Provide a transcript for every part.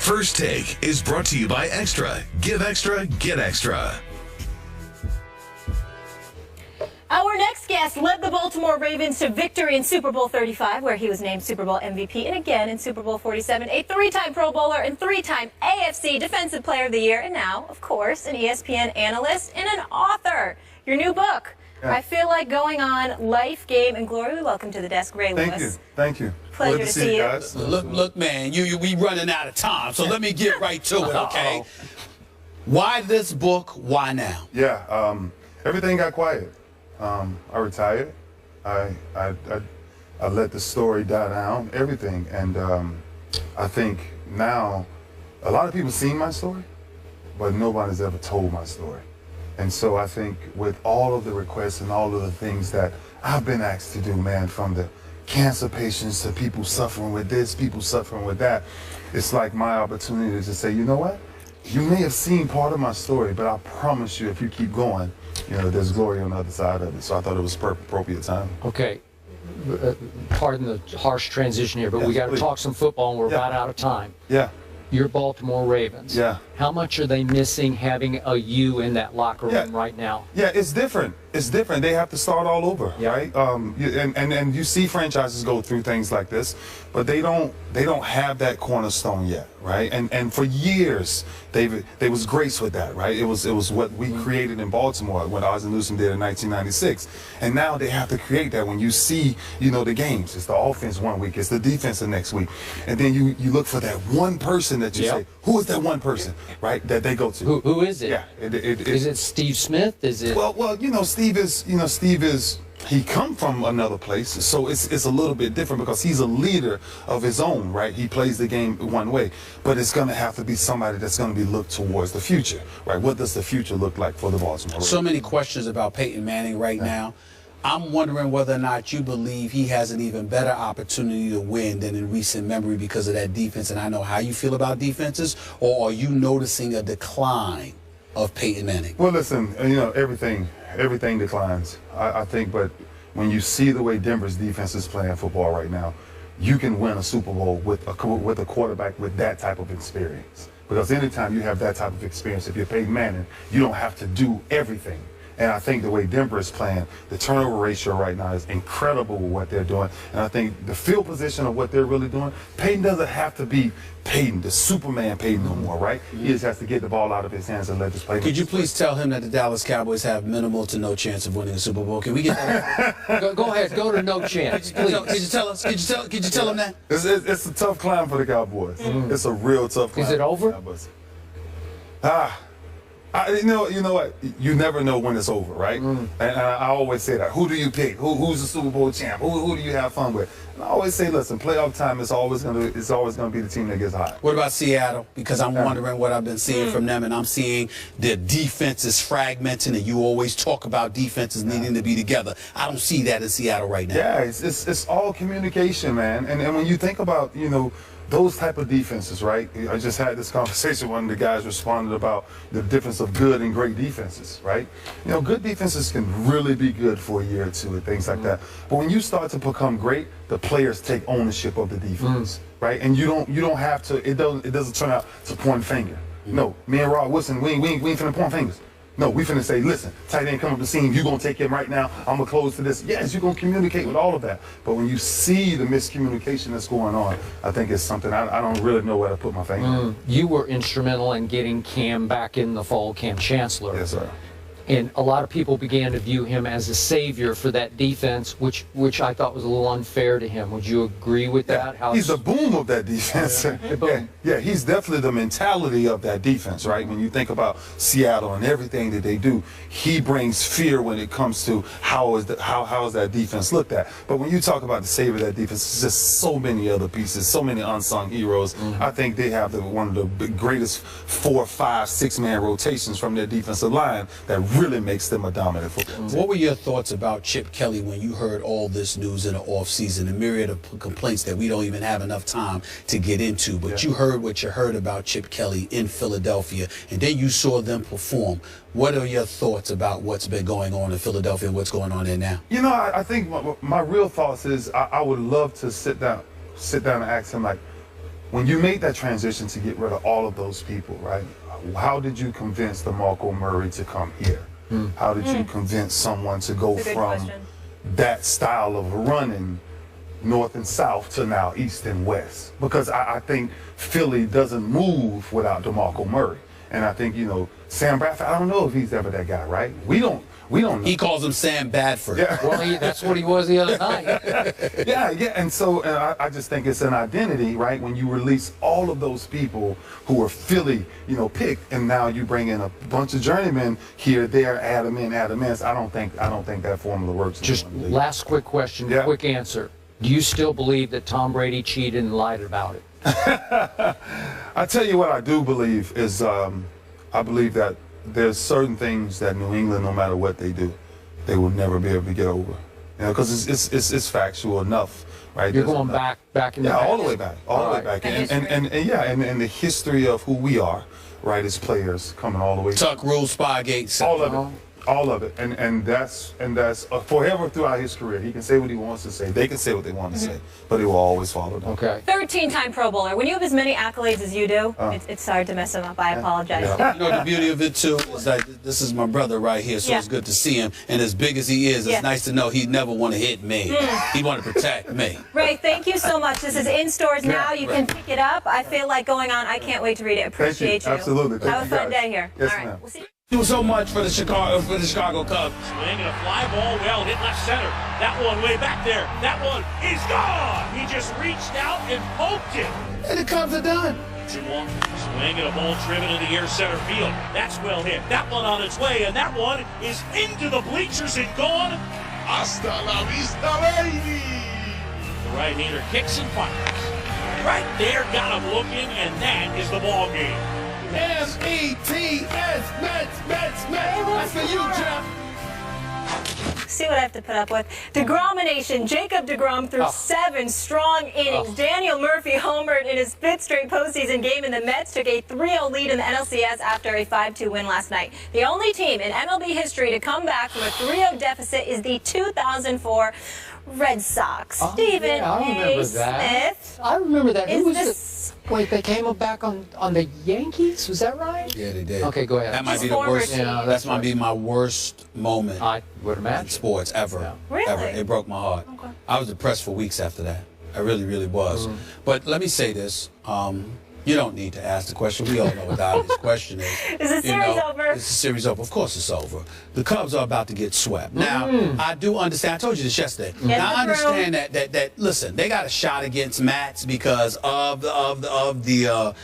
First Take is brought to you by Extra. Give Extra, get Extra. Our next guest led the Baltimore Ravens to victory in Super Bowl 35, where he was named Super Bowl MVP, and again in Super Bowl 47, a three-time Pro Bowler and three-time AFC Defensive Player of the Year, and now, of course, an ESPN analyst and an author. Your new book, I Feel Like Going On, Life, Game, and Glory. Welcome to the desk, Ray Lewis. Thank you. Pleasure to see you. Guys. Look, man, we running out of time, so let me get right to it, okay? Why this book? Why now? Yeah, everything got quiet. I retired. I let the story die down, everything, and I think now a lot of people seen my story, but nobody's ever told my story. And so I think with all of the requests and all of the things that I've been asked to do, man, from the cancer patients to people suffering with this, people suffering with that, it's like my opportunity to say, you know what? You may have seen part of my story, but I promise you, if you keep going, you know, there's glory on the other side of it. So I thought it was appropriate time. Okay. Pardon the harsh transition here, but we got to talk some football, and we're about out of time. Yeah. Your Baltimore Ravens. Yeah. How much are they missing having a you in that locker room right now? Yeah, it's different. It's different. They have to start all over, right? And you see franchises go through things like this, but they don't have that cornerstone yet, right? And for years they was graced with that, right? It was what we created in Baltimore, what Oz and Newsom did in 1996, and now they have to create that. When you see, you know, the games, it's the offense one week, it's the defense the next week, and then you look for that one person that you say, who is that one person, right? That they go to. Who is it? Yeah, is it Steve Smith? Is it? Well, you know, Steve is he come from another place, so it's a little bit different because he's a leader of his own, right? He plays the game one way, but it's going to have to be somebody that's going to be looked towards the future, right? What does the future look like for the Baltimore Ravens? So many questions about Peyton Manning right now. I'm wondering whether or not you believe he has an even better opportunity to win than in recent memory because of that defense, and I know how you feel about defenses, or are you noticing a decline of Peyton Manning? Well, listen, you know, everything declines. I think, but when you see the way Denver's defense is playing football right now, you can win a Super Bowl with a quarterback with that type of experience. Because anytime you have that type of experience, if you're Peyton Manning, you don't have to do everything. And I think the way Denver is playing, the turnover ratio right now is incredible with what they're doing. And I think the field position of what they're really doing, Peyton doesn't have to be Peyton, the Superman Peyton no more, right? He just has to get the ball out of his hands and let this play. Could you please tell him that the Dallas Cowboys have minimal to no chance of winning a Super Bowl? Can we get that? Go ahead, go to no chance, please. Could you tell us? Could you tell him that? It's a tough climb for the Cowboys. It's a real tough climb. Is it over? You know what? You never know when it's over, right? And I always say that. Who do you pick? Who's the Super Bowl champ? Who do you have fun with? And I always say, listen, playoff time is always gonna be the team that gets hot. What about Seattle? Because I'm wondering what I've been seeing from them, and I'm seeing their defense is fragmenting, and you always talk about defenses needing to be together. I don't see that in Seattle right now. Yeah, it's all communication, man. And when you think about, you know, those type of defenses, right? I just had this conversation. One of the guys responded about the difference of good and great defenses, right? You know, good defenses can really be good for a year or two and things like that. But when you start to become great, the players take ownership of the defense, right? And you don't have to. It doesn't turn out to point finger. No, me and Rod Wilson, we ain't finna point fingers. No, we finna say, listen, tight end come up the seam, you gonna take him right now, I'm gonna close to this. Yes, you're gonna communicate with all of that. But when you see the miscommunication that's going on, I think it's something I don't really know where to put my finger on. You were instrumental in getting Cam back in the fall, Cam Chancellor. Yes, sir. And a lot of people began to view him as a savior for that defense, which I thought was a little unfair to him. Would you agree with that? How he's the boom of that defense. Yeah, he's definitely the mentality of that defense, right? When you think about Seattle and everything that they do, he brings fear when it comes to how is that defense looked at. But when you talk about the savior of that defense, it's just so many other pieces, so many unsung heroes. I think they have one of the greatest 4, 5, 6-man rotations from their defensive line that really makes them a dominant football team. What were your thoughts about Chip Kelly when you heard all this news in the offseason, a myriad of complaints that we don't even have enough time to get into, but you heard what you heard about Chip Kelly in Philadelphia, and then you saw them perform. What are your thoughts about what's been going on in Philadelphia and what's going on there now? You know, I think my real thoughts is I would love to sit down and ask him, like, when you made that transition to get rid of all of those people, right? How did you convince DeMarco Murray to come here? How did you convince someone to go That's a good from question. that style of running north and south to now east and west? Because I think Philly doesn't move without DeMarco Murray. And I think, you know, Sam Bradford, I don't know if he's ever that guy, right? We don't know. He calls him Sam Badford. Yeah. Well, that's what he was the other night. Yeah, and so I just think it's an identity, right? When you release all of those people who were Philly, you know, picked, and now you bring in a bunch of journeymen here, there, add them in. I don't think that formula works. Just last quick question, Yeah. quick answer. Do you still believe that Tom Brady cheated and lied about it? I tell you what I do believe is I believe that there's certain things that New England, no matter what they do, they will never be able to get over. You know, because it's factual enough, right? You're There's going enough. back in the Yeah, past? all the way back, all the way back, And and the history of who we are, right, as players, coming all the way. Tuck rule, Spygate. All of it. All of it, and that's forever throughout his career. He can say what he wants to say. They can say what they want to say, but he will always follow them. Okay. 13-time Pro Bowler. When you have as many accolades as you do, it's hard to mess him up. I apologize. Yeah. You know, the beauty of it, too, is that this is my brother right here, so Yeah. it's good to see him. And as big as he is, Yeah. it's nice to know he never want to hit me. He want to protect me. Ray, thank you so much. This is in stores now. You can pick it up. I feel like going on. I can't wait to read it. Appreciate you. Absolutely. Thank Have a you, fun guys. day here. Yes, All right. ma'am. We'll see you. Do so much for the Chicago Cubs. Swing and a fly ball, well hit left center. That one way back there. That one is gone. He just reached out and poked it. And the Cubs are done. Swing and a ball driven in the air center field. That's well hit. That one on its way, and that one is into the bleachers and gone. Hasta la vista, baby. The right-hander kicks and fires. Right there, got him looking, and that is the ball game. M-E-T-S, Mets. That's for you, Jeff. See what I have to put up with. DeGrom-ination. Jacob DeGrom threw 7 strong innings. Daniel Murphy homered in his 5th straight postseason game, and the Mets took a 3-0 lead in the NLCS after a 5-2 win last night. The only team in MLB history to come back from a 3-0 deficit is the 2004 Red Sox. Stephen I remember A. that. Smith. I remember that. Is Who was this- Wait, they came back on the Yankees? Was that right? Yeah, they did. Okay, go ahead. That might His be the former worst. team. Yeah, That might be my worst moment I would in imagine. sports ever. Yeah. Really? Ever. It broke my heart. Okay. I was depressed for weeks after that. I really, really was. But let me say this. You don't need to ask the question. We all know what the obvious question is. Is the series over? Is the series over? Of course it's over. The Cubs are about to get swept. Now, I do understand. I told you this yesterday. Get Now, I the room. understand that listen, they got a shot against Mats because of the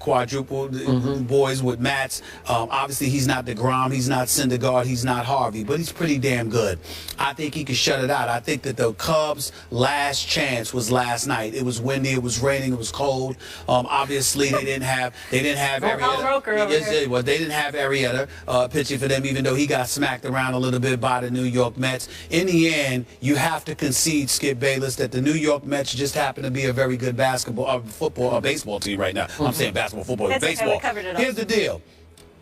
quadruple boys with Mats. Obviously, he's not DeGrom, he's not Syndergaard, he's not Harvey, but he's pretty damn good. I think he could shut it out. I think that the Cubs' last chance was last night. It was windy, it was raining, it was cold. Obviously, they didn't have Al Roker over here. Well, they didn't have Arrieta pitching for them, even though he got smacked around a little bit by the New York Mets. In the end, you have to concede, Skip Bayless, that the New York Mets just happen to be a very good baseball team right now. I'm saying basketball, football, That's okay, baseball. we covered it all. Here's the deal.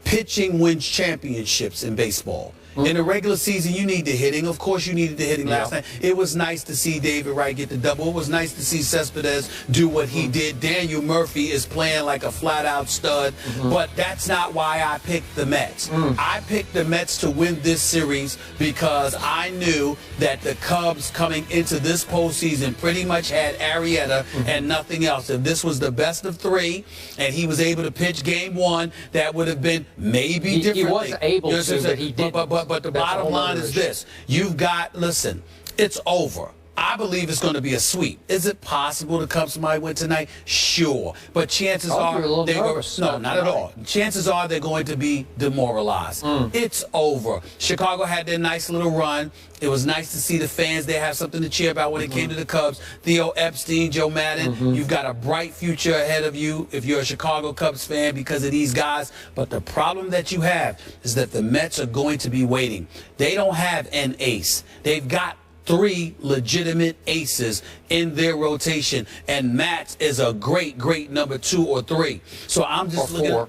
Pitching wins championships in baseball. In the regular season, you need the hitting. Of course, you needed the hitting last night. It was nice to see David Wright get the double. It was nice to see Cespedes do what he did. Daniel Murphy is playing like a flat-out stud. But that's not why I picked the Mets. I picked the Mets to win this series because I knew that the Cubs coming into this postseason pretty much had Arrieta and nothing else. If this was the best of 3 and he was able to pitch game 1, that would have been maybe different. He was able You know what I'm to, saying? but he didn't. But the That's a bottom whole line other is issue. this. You've got, listen, it's over. I believe it's going to be a sweep. Is it possible the Cubs might win tonight? Sure. But chances Oh, are you're a little they're nervous no, about not at tonight. all. Chances are they're going to be demoralized. It's over. Chicago had their nice little run. It was nice to see the fans. They have something to cheer about when it came to the Cubs. Theo Epstein, Joe Madden, you've got a bright future ahead of you if you're a Chicago Cubs fan because of these guys. But the problem that you have is that the Mets are going to be waiting. They don't have an ace. They've got 3 legitimate aces in their rotation, and Mats is a great number 2 or 3. So I'm just Or looking 4. at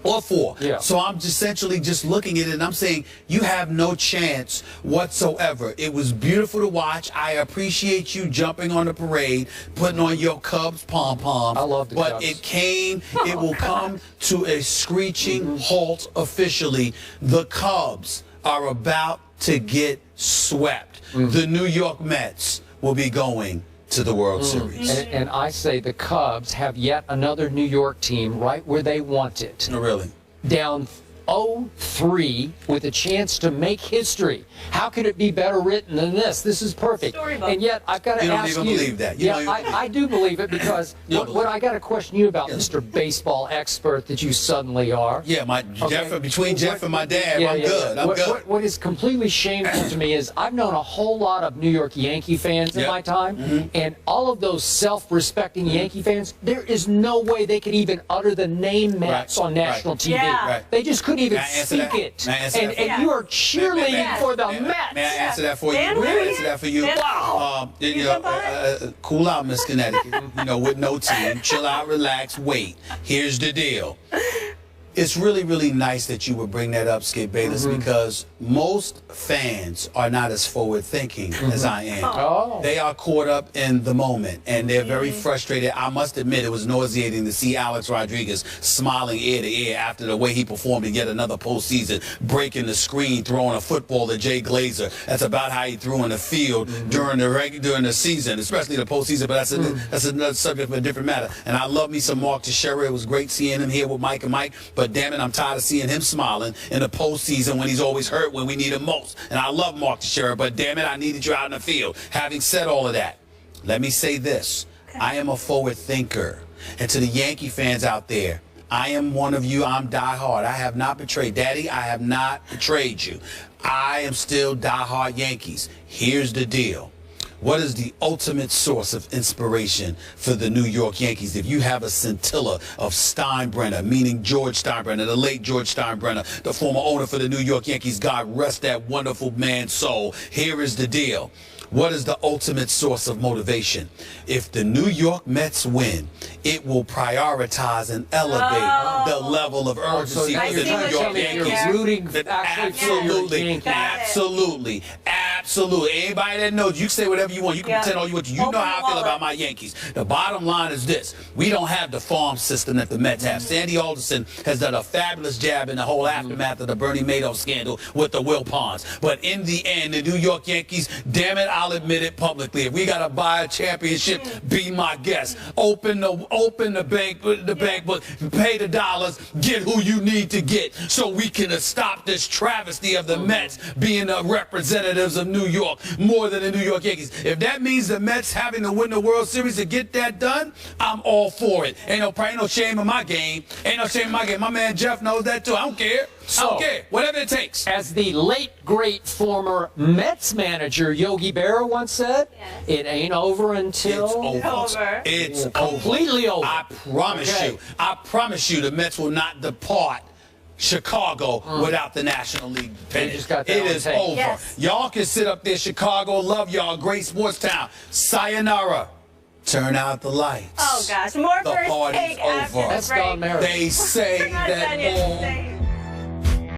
Or 4. Yeah. So I'm just essentially just looking at it and I'm saying you have no chance whatsoever. It was beautiful to watch. I appreciate you jumping on the parade, putting on your Cubs pom-poms. I love the But Cubs. it will come to a screeching halt officially. The Cubs are about to get swept. The New York Mets will be going to the World Series. And I say the Cubs have yet another New York team right where they want it. Oh, really? Down 0-3 with a chance to make history. How could it be better written than this? This is perfect. Storybook. And yet, I've got to ask you. You don't even believe that. I do believe it because what I got to question you about, Mr. Baseball expert that you suddenly are. Yeah, between Jeff and my dad, I'm good. I'm what, good. What is completely shameful to me is I've known a whole lot of New York Yankee fans in my time, and all of those self-respecting Yankee fans, there is no way they could even utter the name Mets on national TV. Yeah. They just couldn't even May I answer speak that? it. May I answer that for And you? you are cheerleading for the Mets. May I answer that for you? Dan, May I will answer you? that for you? Dan, Wow. Cool out, Miss Connecticut. With no team. Chill out, relax, wait. Here's the deal. It's really, really nice that you would bring that up, Skip Bayless, because most fans are not as forward-thinking as I am. Oh. They are caught up in the moment, and they're very frustrated. I must admit, it was nauseating to see Alex Rodriguez smiling ear to ear after the way he performed in yet another postseason, breaking the screen, throwing a football at Jay Glazer. That's about how he threw in the field during the season, especially the postseason, but that's another subject for a different matter. And I love me some Mark Teixeira. It was great seeing him here with Mike and Mike. But damn it, I'm tired of seeing him smiling in the postseason when he's always hurt when we need him most. And I love Mark Teixeira, but damn it, I needed you out in the field. Having said all of that, let me say this. I am a forward thinker. And to the Yankee fans out there, I am one of you. I'm diehard. I have not betrayed. Daddy, I have not betrayed you. I am still diehard Yankees. Here's the deal. What is the ultimate source of inspiration for the New York Yankees? If you have a scintilla of Steinbrenner, meaning George Steinbrenner, the late George Steinbrenner, the former owner for the New York Yankees, God rest that wonderful man's soul. Here is the deal. What is the ultimate source of motivation? If the New York Mets win, it will prioritize and elevate the level of urgency for the New York Yankees. You're rooting actually for your Yankees. Absolutely. Absolutely. Anybody that knows, you can say whatever you want. You can pretend all you want to. You know how I feel about my Yankees. The bottom line is this. We don't have the farm system that the Mets have. Sandy Alderson has done a fabulous job in the whole aftermath of the Bernie Madoff scandal with the Will Ponds. But in the end, the New York Yankees, damn it, I'll admit it publicly. If we got to buy a championship, be my guest. Open the bank book, pay the dollars, get who you need to get so we can stop this travesty of the Mets being the representatives of New York more than the New York Yankees. If that means the Mets having to win the World Series to get that done, I'm all for it. Ain't no shame in my game. Ain't no shame in my game. My man Jeff knows that too. I don't care. I don't care. Whatever it takes. As the late, great former Mets manager Yogi Berra once said, it ain't over until it's over. It's completely over. I promise you. I promise you the Mets will not depart Chicago without the National League pennant. It is over. Yes. Y'all can sit up there, Chicago. Love y'all. Great sports town. Sayonara. Turn out the lights. Oh, gosh. More the first party's take after over. the That's break. Don Merritt. They say We're not that done yet. all